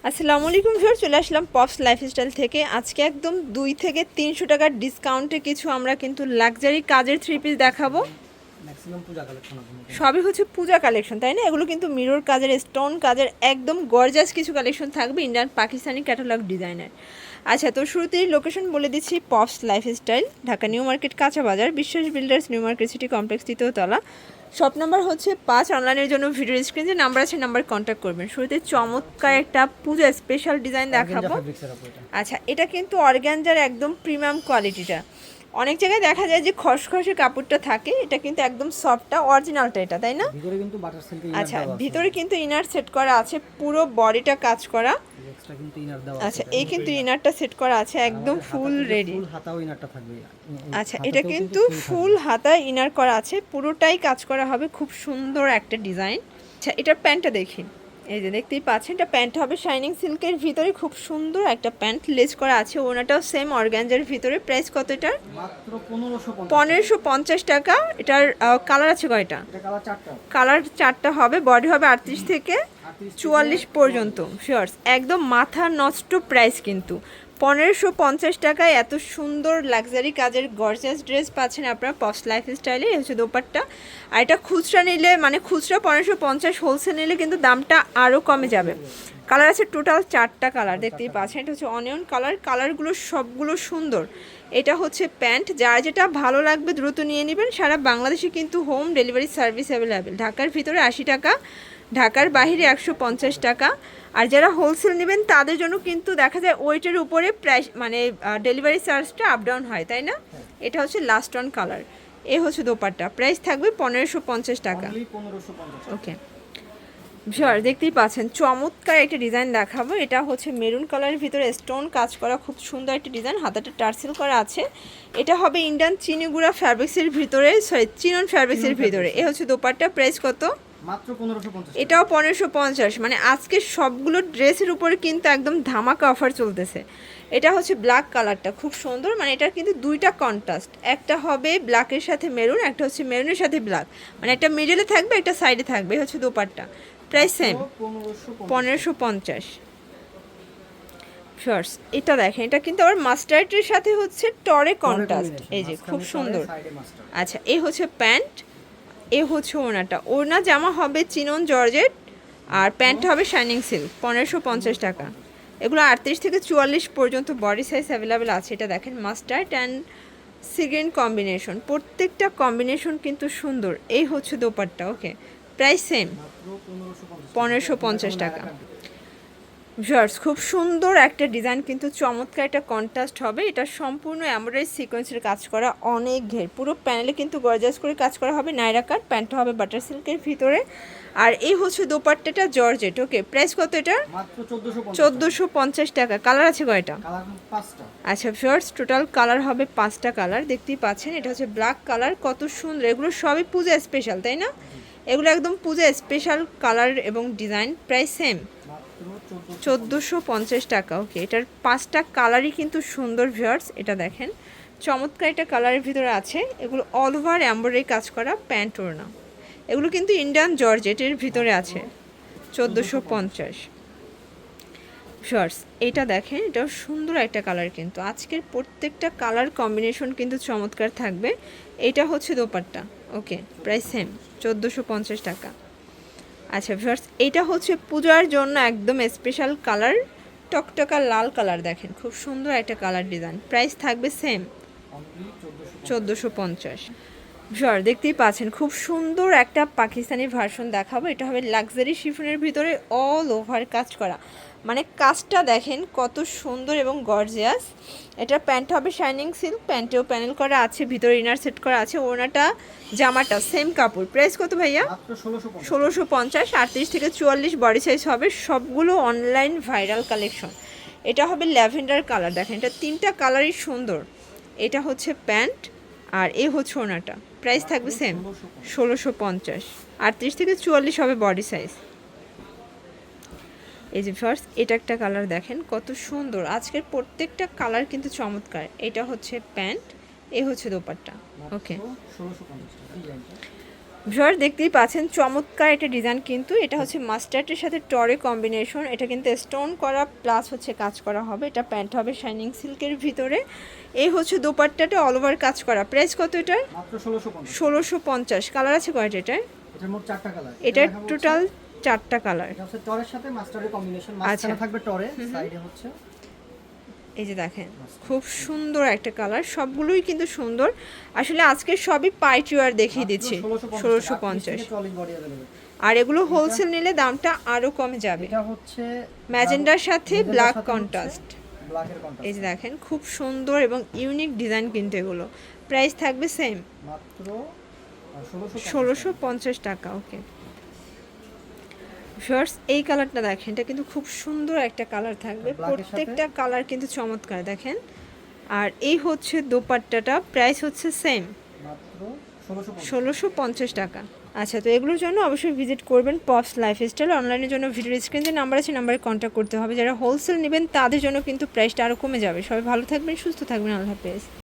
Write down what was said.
আসসালামু আলাইকুম ভিউয়ার, চলে আসলাম পপস লাইফস্টাইল থেকে। আজকে একদম 2 থেকে 300 টাকার ডিসকাউন্টে কিছু আমরা কিন্তু লাক্সারি কাজের থ্রি পিস দেখাবো। ম্যাক্সিমাম পূজা কালেকশন আছে। সবই হচ্ছে পূজা কালেকশন, তাই না? এগুলো কিন্তু মিরর কাজের, স্টোন কাজের, একদম গর্জাস কিছু কালেকশন থাকবে ইন্ডিয়ান পাকিস্তানি ক্যাটালগ ডিজাইনের। আচ্ছা, তো শুরুতেই লোকেশন বলে দিচ্ছি। Pops lifestyle, Dhaka new market, কাঁচা বাজার, Biswas builders, new market city complex, 3য় তলা। শপ নাম্বার হচ্ছে 5। অনলাইনের জন্য ভিডিও স্ক্রিনে নাম্বার আছে, নাম্বার কন্ট্যাক্ট করবেন। শুরুতে চমৎকার একটা পূজা স্পেশাল ডিজাইন দেখাবো। আচ্ছা, এটা কিন্তু অর্গানজার একদম প্রিমিয়াম কোয়ালিটিটা। অনেক জায়গায় দেখা যায় যে খসখসে কাপড়টা থাকে, এটা কিন্তু একদম সফটটা, অরিজিনালটা এটা, তাই না? ভিতরে কিন্তু বাটার সিল্ক ইনার আচ্ছা, দেওয়া আছে। ভিতরে কিন্তু ইনার সেট করা আছে, পুরো বডিটা কাজ করা। এক্সট্রা কিন্তু ইনার দেওয়া আছে। আচ্ছা, এই কিন্তু ইনারটা সেট করা আছে, একদম ফুল রেডি। ফুল হাতাও ইনারটা থাকবে। আচ্ছা, এটা কিন্তু ফুল হাতা ইনার করা আছে, পুরোটাই কাজ করা হবে, খুব সুন্দর একটা ডিজাইন। আচ্ছা, এটার প্যান্টটা দেখি। এই যে দেখতেই পাচ্ছেন, এটা প্যান্ট হবে শাইনিং সিল্কের ভিতরে, খুব সুন্দর একটা প্যান্ট লেস করা আছে। ওনাটাও সেম অর্গানজার ভিতরে। প্রাইস কত এটার? মাত্র 1550। 1550 টাকা। এটার কালার আছে কয়টা? এটা কালার 4টা। কালার 4টা হবে। বডি হবে 38 থেকে 44 পর্যন্ত। শিওর্স, একদম মাথা নষ্ট প্রাইস কিন্তু। 1550 টাকায় এত সুন্দর লাক্সারি কাজের গর্জিয়াস ড্রেস পাচ্ছেন আপনারা পপস লাইফস্টাইলে। এই হচ্ছে দোপাট্টা। আর এটা খুচরা নিলে, মানে খুচরা 1550, হোলসেল নিলে কিন্তু দামটা আরও কমে যাবে। কালার আছে টোটাল 4টা কালার, দেখতেই পাচ্ছেন। এটা হচ্ছে অনিয়ন কালার। কালারগুলো সবগুলো সুন্দর। এটা হচ্ছে প্যান্ট। যার যেটা ভালো লাগবে দ্রুত নিয়ে নেবেন। সারা বাংলাদেশে কিন্তু হোম ডেলিভারি সার্ভিস অ্যাভেলেবেল। ঢাকার ভিতরে 80 টাকা, ঢাকার বাইরে 150 টাকা। আর যারা হোলসেল নেবেন তাদের জন্য কিন্তু দেখা যায় ওয়েটের উপরে প্রাইস, মানে ডেলিভারি চার্জটা আপ ডাউন হয়, তাই না? এটা হচ্ছে লাস্ট অন কালার। এ হচ্ছে দোপাট্টা। প্রাইস থাকবে 1550 টাকা। ওকে ভিউয়ার, দেখতেই পাচ্ছেন চমৎকার একটা ডিজাইন দেখাবো। এটা হচ্ছে মেরুন কালারের ভিতরে স্টোন কাজ করা, খুব সুন্দর একটা ডিজাইন। হাতাটা টার্সেল করা আছে। এটা হবে ইন্ডিয়ান চিনিগুড়া ফ্যাব্রিক্সের ভিতরে, সরি চিনন ফ্যাব্রিক্সের ভিতরে। এ হচ্ছে দোপাট্টা। প্রাইস কত? মাত্র 1550। এটাও 1550। মানে আজকে সবগুলো ড্রেসের উপরে কিন্তু একদম ধামাকা অফার চলতেছে। এটা হচ্ছে ব্ল্যাক কালারটা, খুব সুন্দর। মানে এটা কিন্তু দুইটা কন্ট্রাস্ট, একটা হবে ব্ল্যাকের সাথে মেরুন, একটা হচ্ছে মেরুনের সাথে ব্ল্যাক। মানে একটা মিডলে থাকবে, একটা সাইডে থাকবে। হচ্ছে দোপাট্টা। Price same 1550। শর্টস, এটা দেখেন, এটা কিন্তু আবার মাস্টার্ডের সাথে হচ্ছে টরে কন্ট্রাস্ট। এই যে খুব সুন্দর। আচ্ছা, এই হচ্ছে প্যান্ট, এ হচ্ছে ওড়নাটা। ওড়না জামা হবে চিনন জর্জেট, আর প্যান্ট হবে শাইনিং সিল্ক। 1550 টাকা। এগুলো 38 থেকে 44 পর্যন্ত বডি সাইজ অ্যাভেলেবেল আছে। এটা দেখেন মাস্টার্ড অ্যান্ড সিগ্রিন কম্বিনেশন, প্রত্যেকটা কম্বিনেশন কিন্তু সুন্দর। এই হচ্ছে দোপাট্টা। ওকে, প্রাইস সেম 1550 টাকা। ভিউয়ার্স, খুব সুন্দর একটা ডিজাইন কিন্তু, চমৎকার একটা কন্ট্রাস্ট হবে। এটা সম্পূর্ণ এমব্রয়ডারি সিকোয়েন্সের কাজ করা, অনেক ঘের। পুরো প্যানেলে কিন্তু গর্জাস করে কাজ করা হবে। নাইরা কাট। প্যান্টটা হবে বাটার সিল্কের ভিতরে। আর এই হচ্ছে দোপাট্টাটা জর্জেট। ওকে, প্রাইস কত এটা? মাত্র 1450 টাকা। কালার আছে কয়টা? কালার 5টা। আচ্ছা ভিউয়ার্স, টোটাল কালার হবে 5টা কালার, দেখতেই পাচ্ছেন। এটা হচ্ছে ব্ল্যাক কালার, কত সুন্দর। এগুলো সবই পূজা স্পেশাল, তাই না? এগুলো একদম পূজা স্পেশাল কালার এবং ডিজাইন। প্রাইস সেম 1450 টাকা। ওকে, এটার 5টা কালারই কিন্তু সুন্দর ভিউয়ার্স। এটা দেখেন, চমৎকার একটা কালারের ভিতরে আছে। এগুলো অল ওভার এমব্রয়ডারি কাজ করা, প্যান্ট ওড়না। এগুলো কিন্তু ইন্ডিয়ান জর্জেটের ভিতরে আছে। 1450 শর্টস। এটা দেখেন, এটাও সুন্দর একটা কালার কিন্তু। আজকের প্রত্যেকটা কালার কম্বিনেশন কিন্তু চমৎকার থাকবে। এটা হচ্ছে দোপাট্টা। ওকে, প্রাইস সেম 1450 টাকা। আচ্ছা ভিউয়ার্স, এটা হচ্ছে পূজার জন্য একদম স্পেশাল কালার, টকটকা লাল কালার। দেখেন খুব সুন্দর একটা কালার ডিজাইন। প্রাইস থাকবে সেম 1450। ভিউয়ার, দেখতেই পাচ্ছেন খুব সুন্দর একটা পাকিস্তানি ভার্সন দেখাবো। এটা হবে লাক্সারি শিফনের ভিতরে অল ওভার কাজ করা। মানে কাজটা দেখেন কত সুন্দর এবং গর্জিয়াস। এটা প্যান্ট হবে শাইনিং সিল্ক, প্যান্টেও প্যানেল করা আছে, ভিতরে ইনার সেট করা আছে। ওড়নাটা জামাটা সেম কাপড়। প্রাইস কত ভাইয়া? মাত্র 1650। 1650। 38 থেকে 44 বডি সাইজ হবে। সবগুলো অনলাইন ভাইরাল কালেকশন। এটা হবে ল্যাভেন্ডার কালার। দেখেন, এটা 3টা কালারই সুন্দর। এটা হচ্ছে প্যান্ট, আর এ হচ্ছে ওড়নাটা। প্রাইস থাকবে সেম 1650। 38 থেকে 44 হবে বডি সাইজ। এই যে ফার্স্ট, এটা একটা কালার দেখেন কত সুন্দর। আজকের প্রত্যেকটা কালার কিন্তু চমৎকার। এটা হচ্ছে প্যান্ট, এ হচ্ছে দোপাট্টা। ওকে, ভিউয়ার দেখতেই পাচ্ছেন চমৎকার একটা ডিজাইন, কিন্তু এটা হচ্ছে মাস্টার্ডের সাথে টরে কম্বিনেশন। এটা কিন্তু স্টোন করা প্লাস হচ্ছে কাজ করা হবে। এটা প্যান্ট হবে শাইনিং সিল্কের ভিতরে। এই হচ্ছে দোপাট্টাটা অল ওভার কাজ করা। প্রাইস কত এটার? মাত্র 1650। 1650। কালার আছে কয়টা এটার? এটার মোট 4টা কালার। এটার টোটাল 4টা কালার। এটা হচ্ছে টরের সাথে মাস্টার্ডের কম্বিনেশন, আচ্ছা। মাঝখানে থাকবে টরে, সাইডে হচ্ছে এই যে দেখেন খুব সুন্দর একটা কালার, সবগুলোই কিন্তু সুন্দর। আসলে আজকে সবই পার্টি ওয়্যার দেখিয়ে দিচ্ছি। 1650। 44 বডি अवेलेबल। আর এগুলো হোলসেল নিলে দামটা আরো কমে যাবে। এটা হচ্ছে ম্যাজেন্ডার সাথে ম্যাজেন্ডার ব্ল্যাক সাথে কন্ট্রাস্ট। হচ্ছে ব্ল্যাকের কন্ট্রাস্ট। এই যে দেখেন খুব সুন্দর এবং ইউনিক ডিজাইন কিন্তু এগুলো। প্রাইস থাকবে সেম মাত্র 1650। 1650 টাকা। ওকে ভিউয়ার্স, এই কালারটা দেখেন, এটা কিন্তু খুব সুন্দর একটা কালার থাকবে। ব্ল্যাকের প্রত্যেকটা কালার কিন্তু চমৎকার দেখেন। আর এই হচ্ছে দোপাট্টাটা, প্রাইস হচ্ছে সেম মাত্র 1650। 1650 টাকা। আচ্ছা, তো এগুলোর জন্য অবশ্যই ভিজিট করবেন পপস লাইফস্টাইল। অনলাইনের জন্য ভিডিও স্ক্রিনে যে নাম্বার আছে নাম্বারে কন্ট্যাক্ট করতে হবে। যারা হোলসেল নেবেন তাদের জন্য কিন্তু প্রাইসটা আরও কমে যাবে। সবাই ভালো থাকবেন, সুস্থ থাকবেন, আল্লাহ হাফেজ।